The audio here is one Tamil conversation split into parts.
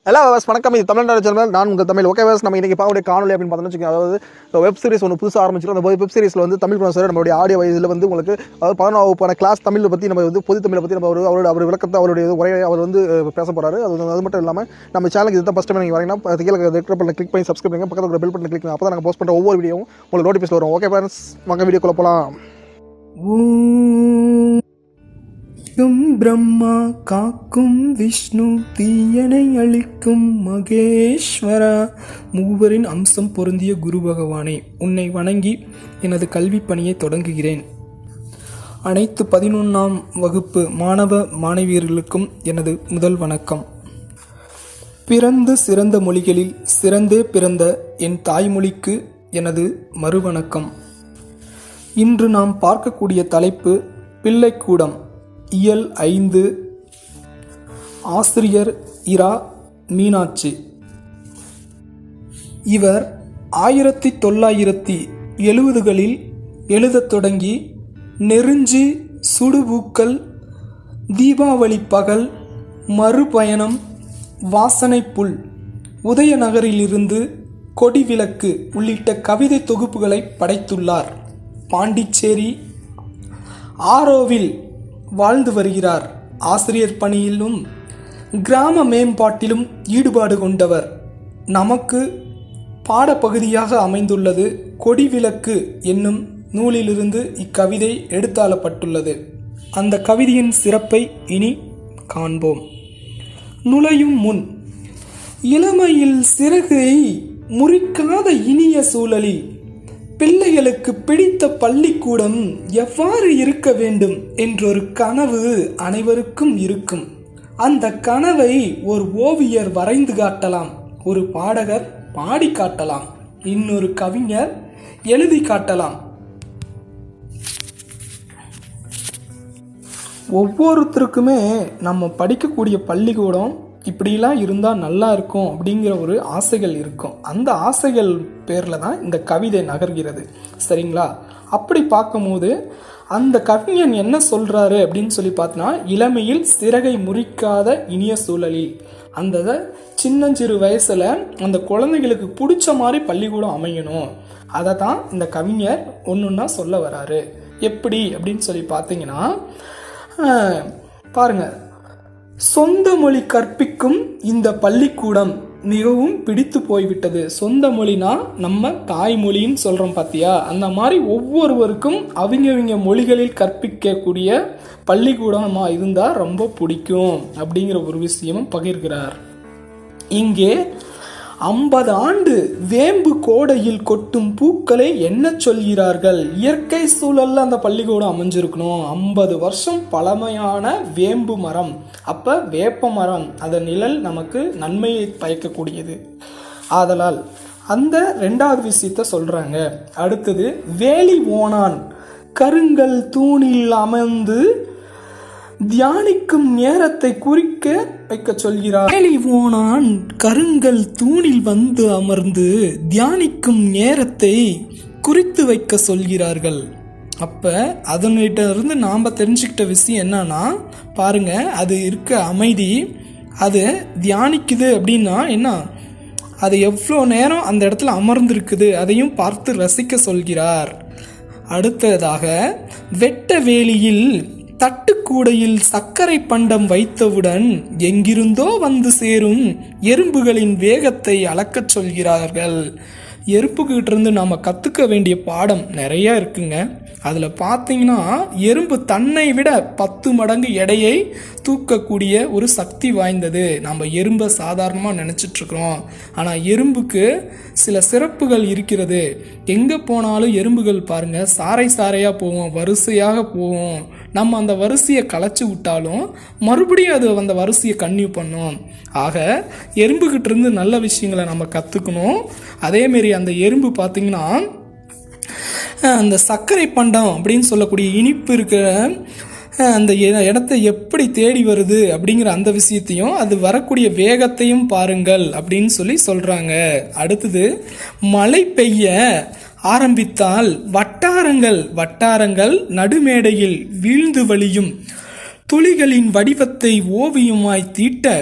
எல்லா வணக்கம். இது தமிழ்நாடு சேனல். நான் உங்கள் தமிழ். ஓகே வாஸ், நம்ம இன்னைக்கு பார்க்கக்கூடிய காணொலி அப்படின்னு பார்த்தோம்னா, அதாவது வெப் சீரிஸ் ஒன்று புதுசாக ஆரம்பிச்சிடும். அந்த வெப் சீரிஸில் வந்து தமிழ் ப்ரொஃபஸர் நம்மளுடைய ஆடியோ இதில் வந்து உங்களுக்கு அதாவது 11ஆம் வகுப்பான கிளாஸ் தமிழை பற்றி நம்ம வந்து பொது தமிழை பற்றி நம்ம அவர் விளக்கத்தை அவருடைய உரையை அவர் வந்து பேச போகிறாரு. அது மட்டும் இல்லாமல் நம்ம சேனலுக்கு இதுதான் ஃபஸ்ட் டைம் நீங்கள் வரீங்கன்னா கீழே ரெட் பட்டனை கிளிக் பண்ணி சப்ஸ்கிரைப் பண்ணுங்க. பக்கத்தில் பெல் பட்டனை கிளிக் பண்ணி அப்போ தான் நாங்கள் போஸ்ட் பண்ணுற ஒவ்வொரு வீடியோவும் உங்களுக்கு நோட்டிஃபிகேஷன் வரும். ஓகே ஃப்ரெண்ட்ஸ், வாங்க வீடியோக்குள்ள போகலாம். பிரம்மா காக்கும் விஷ்ணு தீயனை அளிக்கும் மகேஸ்வரா, மூவரின் அம்சம் பொருந்திய குரு பகவானே, உன்னை வணங்கி எனது கல்வி பணியை தொடங்குகிறேன். அனைத்து 11ஆம் வகுப்பு மாணவ மாணவியர்களுக்கும் எனது முதல் வணக்கம். பிறந்து சிறந்த மொழிகளில் சிறந்தே பிறந்த என் தாய்மொழிக்கு எனது மறுவணக்கம். இன்று நாம் பார்க்கக்கூடிய தலைப்பு பிள்ளைக்கூடம், இயல் 5. ஆசிரியர் இரா மீனாட்சி. இவர் 1970களில் எழுதத் தொடங்கி நெருஞ்சி, சுடுபூக்கள், தீபாவளி பகல், மறுபயணம், வாசனை புல், உதயநகரிலிருந்து, கொடிவிளக்கு உள்ளிட்ட கவிதை தொகுப்புகளை படைத்துள்ளார். பாண்டிச்சேரி ஆரோவில் வாழ்ந்து வருகிறார். ஆசிரியர் பணியிலும் கிராம மேம்பாட்டிலும் ஈடுபாடு கொண்டவர். நமக்கு பாடப்பகுதியாக அமைந்துள்ளது கொடிவிளக்கு என்னும் நூலிலிருந்து இக்கவிதை எடுத்தாளப்பட்டுள்ளது. அந்த கவிதையின் சிறப்பை இனி காண்போம். நுழையும் முன் இளமையில் சிறகை முறிக்காத இனிய சூழலில் பிள்ளைகளுக்கு பிடித்த பள்ளிக்கூடம் எவ்வாறு இருக்க வேண்டும் என்றொரு கனவு அனைவருக்கும் இருக்கும். அந்த கனவை ஒரு ஓவியர் வரைந்து காட்டலாம், ஒரு பாடகர் பாடி காட்டலாம், இன்னொரு கவிஞர் எழுதி காட்டலாம். ஒவ்வொருத்தருக்குமே நம்ம படிக்கக்கூடிய பள்ளிக்கூடம் இப்படிலாம் இருந்தால் நல்லா இருக்கும் அப்படிங்கிற ஒரு ஆசைகள் இருக்கும். அந்த ஆசைகள் பேரில் தான் இந்த கவிதை நகர்கிறது. சரிங்களா? அப்படி பார்க்கும்போது அந்த கவிஞன் என்ன சொல்கிறாரு அப்படின்னு சொல்லி பார்த்தோன்னா, இளமையில் சிறகை முறிக்காத இனிய சூழலில், அந்த சின்னஞ்சிறு வயசில் அந்த குழந்தைகளுக்கு பிடிச்ச மாதிரி பள்ளிக்கூடம் அமையணும். அதை தான் இந்த கவிஞர் ஒன்றுன்னா சொல்ல வராரு. எப்படி அப்படின்னு சொல்லி பார்த்தீங்கன்னா பாருங்க, சொந்த மொழி கற்பிக்கும் இந்த பள்ளிக்கூடம் மிகவும் பிடித்து போய்விட்டது. சொந்த மொழினா நம்ம தாய்மொழின்னு சொல்கிறோம் பார்த்தியா, அந்த மாதிரி ஒவ்வொருவருக்கும் அவங்க மொழிகளில் கற்பிக்கக்கூடிய பள்ளிக்கூடமாக இருந்தால் ரொம்ப பிடிக்கும் அப்படிங்கிற ஒரு விஷயமும் பகிர்கிறார். இங்கே 50 ஆண்டு வேம்பு கோடையில் கொட்டும் பூக்களை என்ன சொல்கிறார்கள். இயற்கை சூழல்ல அந்த பள்ளிக்கூடம் அமைஞ்சிருக்கணும். 50 வருஷம் பழமையான வேம்பு மரம், அப்ப வேப்ப மரம், அதன் நிழல் நமக்கு நன்மையை பயக்கக்கூடியது. ஆதலால் அந்த 2வது விஷயத்த சொல்றாங்க. அடுத்தது, வேலி ஓனான் கருங்கல் தூணில் அமர்ந்து தியானிக்கும் நேரத்தை குறிக்க வைக்க சொல்கிறார். வேலி ஓனான் கருங்கல் தூணில் வந்து அமர்ந்து தியானிக்கும் நேரத்தை குறித்து வைக்க சொல்கிறார்கள். அப்ப அதனிட்ட இருந்து நாம தெரிஞ்சுக்கிட்ட விஷயம் என்னன்னா, பாருங்க, அது இருக்க அமைதி, அது தியானிக்குது அப்படின்னா என்ன, அது எவ்வளோ நேரம் அந்த இடத்துல அமர்ந்திருக்குது அதையும் பார்த்து ரசிக்க சொல்கிறார். அடுத்ததாக, வெட்ட வேலியில் தட்டுக்கூடையில் சர்க்கரை பண்டம் வைத்தவுடன் எங்கிருந்தோ வந்து சேரும் எறும்புகளின் வேகத்தை அளக்கச் சொல்கிறார்கள். எறும்புகிட்ட இருந்து நாம கத்துக்க வேண்டிய பாடம் நிறைய இருக்குங்க. அதுல பார்த்தீங்கன்னா, எறும்பு தன்னை விட 10 மடங்கு எடையை தூக்கக்கூடிய ஒரு சக்தி வாய்ந்தது. நம்ம எறும்பை சாதாரணமாக நினைச்சிட்டு இருக்கிறோம், ஆனா எறும்புக்கு சில சிறப்புகள் இருக்கிறது. எங்க போனாலும் எறும்புகள் பாருங்க சாறை சாறையா போவோம், வரிசையாக போவோம். நம்ம அந்த வரிசையை களைச்சி விட்டாலும் மறுபடியும் அது அந்த வரிசையை கன்டினியூ பண்ணும். ஆக எறும்புகிட்ட இருந்து நல்ல விஷயங்களை நம்ம கற்றுக்கணும். அதேமாரி அந்த எறும்பு பார்த்தீங்கன்னா, அந்த சர்க்கரை பண்டம் அப்படின்னு சொல்லக்கூடிய இனிப்பு இருக்கிற அந்த இடத்தை எப்படி தேடி வருது அப்படிங்கிற அந்த விஷயத்தையும், அது வரக்கூடிய வேகத்தையும் பாருங்கள் அப்படின்னு சொல்லி சொல்றாங்க. அடுத்தது, மழை பெய்ய ஆரம்பித்தால் வட்டாரங்கள் நடுமேடையில் வீழ்ந்து வழியும் துளிகளின் வடிவத்தை ஓவியமாய் தீட்ட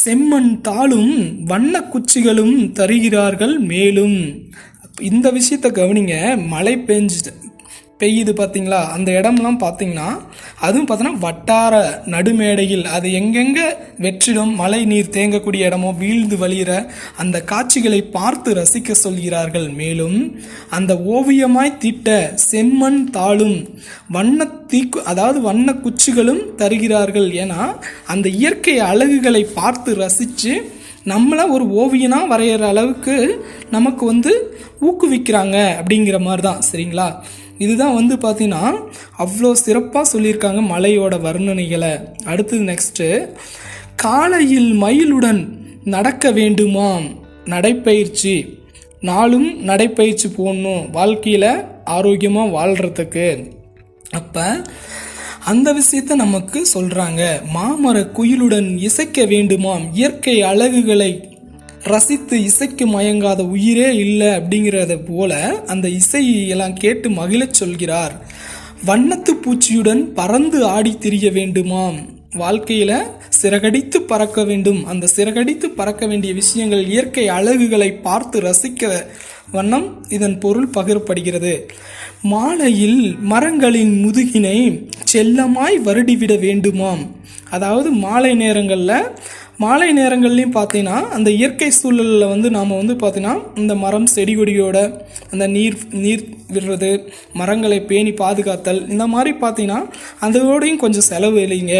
செம்மண் தாளும் வண்ண குச்சிகளும் தருகிறார்கள் மேலும். இந்த விஷயத்தை கவனிங்க. மழை பெய்யுது பார்த்தீங்களா, அந்த இடம்லாம் பார்த்தீங்கன்னா அதுவும் பார்த்தீங்கன்னா வட்டார நடுமேடையில் அது எங்கெங்கே வெற்றிடம் மழை நீர் தேங்கக்கூடிய இடமோ வீழ்ந்து வழிகிற அந்த காட்சிகளை பார்த்து ரசிக்க சொல்கிறார்கள். மேலும் அந்த ஓவியமாய் தீட்ட செம்மண் தாளும் வண்ண குச்சிகளும் தருகிறார்கள். ஏன்னா அந்த இயற்கை அழகுகளை பார்த்து ரசித்து நம்மளை ஒரு ஓவியனாக வரைகிற அளவுக்கு நமக்கு ஊக்குவிக்கிறாங்க அப்படிங்கிற மாதிரி தான். சரிங்களா, இதுதான் பார்த்தீங்கன்னா அவ்வளோ சிறப்பாக சொல்லியிருக்காங்க மலையோட வர்ணனைகளை. அடுத்தது நெக்ஸ்ட்டு, காலையில் மயிலுடன் நடக்க வேண்டுமாம் நடைப்பயிற்சி. நாளும் நடைப்பயிற்சி போடணும் வாழ்க்கையில் ஆரோக்கியமாக வாழ்கிறதுக்கு. அப்போ அந்த விஷயத்தை நமக்கு சொல்கிறாங்க. மாமர குயிலுடன் இசைக்க வேண்டுமாம். இயற்கை அழகுகளை ரசித்து இசைக்கு மயங்காத உயிரே இல்லை அப்படிங்கிறத போல அந்த இசையெல்லாம் கேட்டு மகிழச் சொல்கிறார். வண்ணத்து பூச்சியுடன் பறந்து ஆடி திரிய வேண்டுமாம். வாழ்க்கையில சிறகடித்து பறக்க வேண்டும். அந்த சிறகடித்து பறக்க வேண்டிய விஷயங்கள் இயற்கை அழகுகளை பார்த்து ரசிக்க வண்ணம் இதன் பொருள் பகிரப்படுகிறது. மாலையில் மரங்களின் முதுகினை செல்லமாய் வருடிவிட வேண்டுமாம். அதாவது மாலை நேரங்கள்லையும் பார்த்தீங்கன்னா அந்த இயற்கை சூழலில் நாம் பார்த்தீங்கன்னா இந்த மரம் செடி கொடியோட அந்த நீர் விடுறது, மரங்களை பேணி பாதுகாத்தல், இந்த மாதிரி பார்த்தீங்கன்னா அதோடையும் கொஞ்சம் செலவு இல்லைங்க,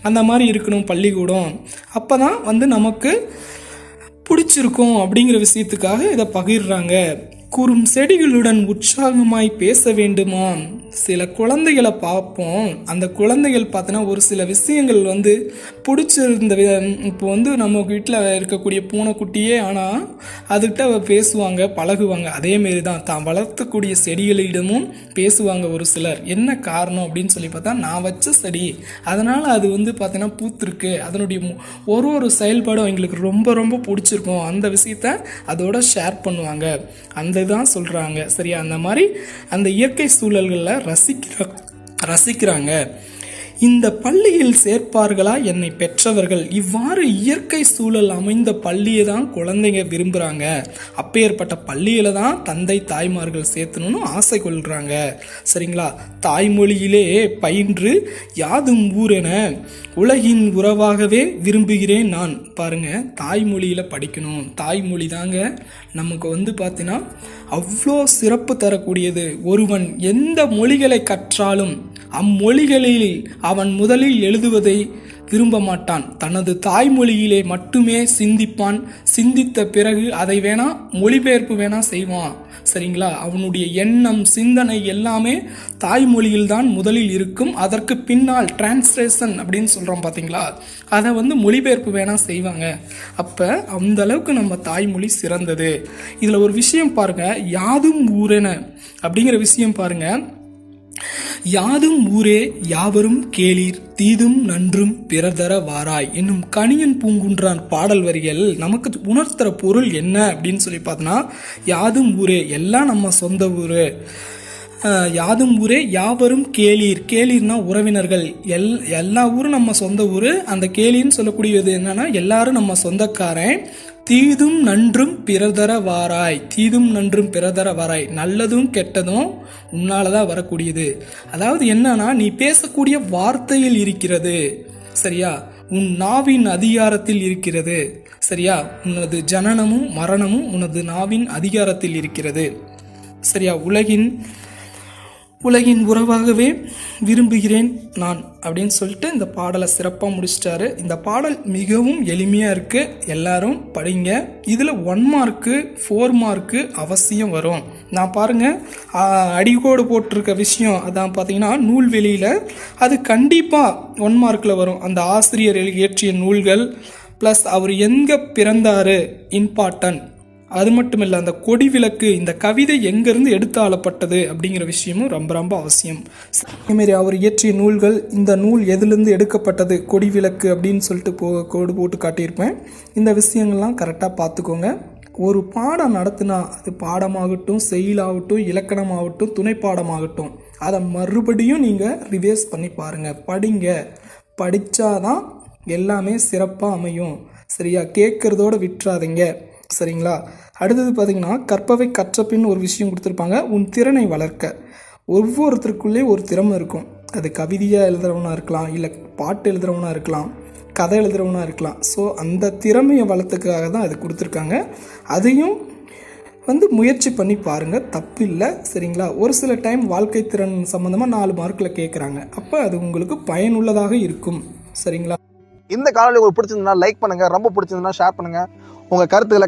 அந்த மாதிரி இருக்கணும் பள்ளிக்கூடம். அப்போ தான் நமக்கு பிடிச்சிருக்கும் அப்படிங்கிற விஷயத்துக்காக இதை பகிர்றாங்க. குறும் செடிகளுடன் உற்சாகமாய் பேச வேண்டுமா. சில குழந்தைகளை பார்ப்போம். அந்த குழந்தைகள் பார்த்தோன்னா ஒரு சில விஷயங்கள் பிடிச்சிருந்த இப்போ நம்ம வீட்டில் இருக்கக்கூடிய பூனைக்குட்டியே ஆனால் அதுகிட்ட பேசுவாங்க, பழகுவாங்க. அதேமாரி தான் வளர்த்தக்கூடிய செடிகளிடமும் பேசுவாங்க ஒரு சிலர். என்ன காரணம் அப்படின்னு சொல்லி பார்த்தா, நான் வச்ச செடி அதனால் அது பார்த்தீங்கன்னா பூத்திருக்கு, அதனுடைய ஒரு செயல்பாடும் எங்களுக்கு ரொம்ப ரொம்ப பிடிச்சிருக்கும், அந்த விஷயத்த அதோட ஷேர் பண்ணுவாங்க. அந்த தான் சொல்கிறாங்க. சரியா, அந்த மாதிரி அந்த இயற்கை சூழல்களில் ரசிக்கிறாங்க. இந்த பள்ளியில் சேர்ப்பார்களா என்னை பெற்றவர்கள். இவ்வாறு இயற்கை சூழல் அமைந்த பள்ளியை தான் குழந்தைங்க விரும்புகிறாங்க. அப்பேற்பட்ட பள்ளியில தான் தந்தை தாய்மார்கள் சேர்த்தணும்னு ஆசை கொள்கிறாங்க. சரிங்களா, தாய்மொழியிலே பயின்று யாதும் ஊரென உலகின் உறவாகவே விரும்புகிறேன் நான். பாருங்க, தாய்மொழியில் படிக்கணும். தாய்மொழி தாங்க நமக்கு பார்த்தீங்கன்னா அவ்வளோ சிறப்பு தரக்கூடியது. ஒருவன் எந்த மொழிகளை கற்றாலும் அம்மொழிகளில் அவன் முதலில் எழுதுவதை விரும்ப மாட்டான். தனது தாய்மொழியிலே மட்டுமே சிந்திப்பான். சிந்தித்த பிறகு அதை வேணா மொழிபெயர்ப்பு வேணா செய்வான். சரிங்களா, அவனுடைய எண்ணம் சிந்தனை எல்லாமே தாய்மொழியில் தான் முதலில் இருக்கும். அதற்கு பின்னால் டிரான்ஸ்லேஷன் அப்படின்னு சொல்கிறோம் பார்த்தீங்களா, அதை மொழிபெயர்ப்பு வேணா செய்வாங்க. அப்போ அந்த அளவுக்கு நம்ம தாய்மொழி சிறந்தது. இதில் ஒரு விஷயம் பாருங்க, யாதும் ஊரென அப்படிங்கிற விஷயம் பாருங்க. யாதும் ஊரே யாவரும் கேளீர் தீதும் நன்றும் பிறதர வாராய் என்னும் கணியன் பூங்குன்றான் பாடல் வரிகள் நமக்கு உணர்த்துற பொருள் என்ன அப்படின்னு சொல்லி பார்த்தோன்னா, யாதும் ஊரே எல்லாம் நம்ம சொந்த ஊரு. யாதும் ஊரே யாவரும் கேளீர். கேளீர்னா உறவினர்கள். எல்லா ஊரும் நம்ம சொந்த ஊரு. அந்த கேளின்னு சொல்லக்கூடியது என்னன்னா எல்லாரும் நம்ம சொந்தக்காரன். தீதும் நன்றும் பிறதர வாராய். தீதும் நன்றும் பிறதர வாராய், நல்லதும் கெட்டதும் உன்னாலதான் வரக்கூடியது. அதாவது என்னன்னா, நீ பேசக்கூடிய வார்த்தையில் இருக்கிறது. சரியா, உன் நாவின் அதிகாரத்தில் இருக்கிறது. சரியா, உனது ஜனனமும் மரணமும் உனது நாவின் அதிகாரத்தில் இருக்கிறது. சரியா, உலகின் உறவாகவே விரும்புகிறேன் நான் அப்படின்னு சொல்லிட்டு இந்த பாடலை சிறப்பாக முடிச்சிட்டாரு. இந்த பாடல் மிகவும் எளிமையாக இருக்குது, எல்லாரும் படிங்க. இதில் 1 மார்க்கு 4 மார்க்கு அவசியம் வரும். நான் பாருங்கள் அடிகோடு போட்டிருக்க விஷயம் அதான் பார்த்தீங்கன்னா நூல்வெளியில் அது கண்டிப்பாக 1 மார்க்கில் வரும். அந்த ஆசிரியர் இயற்றிய நூல்கள் ப்ளஸ் அவர் எங்கே பிறந்தாரு இம்பார்ட்டன்ட். அது மட்டும் இல்லை, அந்த கொடி விளக்கு இந்த கவிதை எங்கேருந்து எடுத்து ஆளப்பட்டது அப்படிங்கிற விஷயமும் ரொம்ப ரொம்ப அவசியம். அதேமாரி அவர் இயற்றிய நூல்கள், இந்த நூல் எதுலேருந்து எடுக்கப்பட்டது கொடி விளக்கு அப்படின்னு சொல்லிட்டு கோடு போட்டு காட்டியிருப்பேன். இந்த விஷயங்கள்லாம் கரெக்டாக பார்த்துக்கோங்க. ஒரு பாடம் நடத்தினா அது பாடமாகட்டும், செயலாகட்டும், இலக்கணமாகட்டும், துணை பாடமாகட்டும், அதை மறுபடியும் நீங்கள் ரிவைஸ் பண்ணி பாருங்கள், படிங்க. படித்தாதான் எல்லாமே சிறப்பாக அமையும். சரியா? கேட்குறதோடு விட்டுறாதீங்க. சரிங்களா? அடுத்தது பார்த்திங்கன்னா, கற்பவை கற்றபின் ஒரு விஷயம் கொடுத்துருப்பாங்க. உன் திறனை வளர்க்க. ஒவ்வொருத்தருக்குள்ளே ஒரு திறமை இருக்கும். அது கவிதையாக எழுதுறவனா இருக்கலாம், இல்லை பாட்டு எழுதுறவனா இருக்கலாம், கதை எழுதுறவனா இருக்கலாம். ஸோ அந்த திறமையை வளர்த்துக்காக தான் அது கொடுத்துருக்காங்க. அதையும் முயற்சி பண்ணி பாருங்கள், தப்பு இல்லை. சரிங்களா? ஒரு சில டைம் வாழ்க்கை திறன் சம்மந்தமாக 4 மார்க்கில் கேட்குறாங்க. அப்போ அது உங்களுக்கு பயனுள்ளதாக இருக்கும். சரிங்களா? இந்த காணொலி உங்களுக்கு பிடிச்சிருந்தா லைக் பண்ணுங்க, ரொம்ப பிடிச்சிருந்தா ஷேர் பண்ணுங்க, உங்க கருத்துக்களை